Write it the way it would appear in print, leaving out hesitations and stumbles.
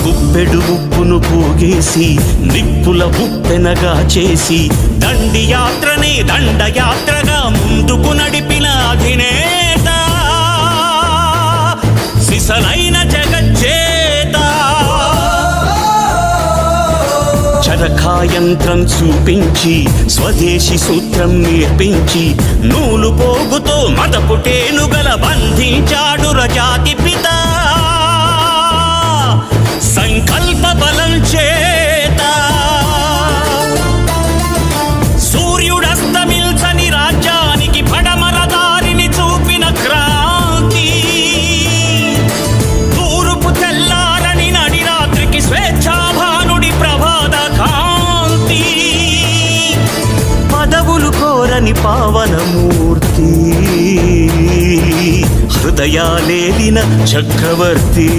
గుప్పెడు ఉప్పును పోగేసి నిప్పుల ఉప్పెనగా చేసి దండియాత్రనే దండయాత్రగా ముందుకు నడిపిన అధినేత సిసలైన జగజ్జేత. చరకాయంత్రం చూపించి స్వదేశీ సూత్రం నేర్పించి నూలు పోగుతో మదపుటేనుగల బంధించాడు రజాతి పిత. సంకల్ప బలం చేత సూర్యుడస్తమిల్చని రాజ్యానికి పడమర దారిని చూపిన క్రాంతి. తూర్పు తెల్లారని నడి రాత్రికి స్వేచ్ఛాభానుడి ప్రభాత కాంతి. పదవులు కోరని పావనమూర్తి హృదయాలేలిన చక్రవర్తి.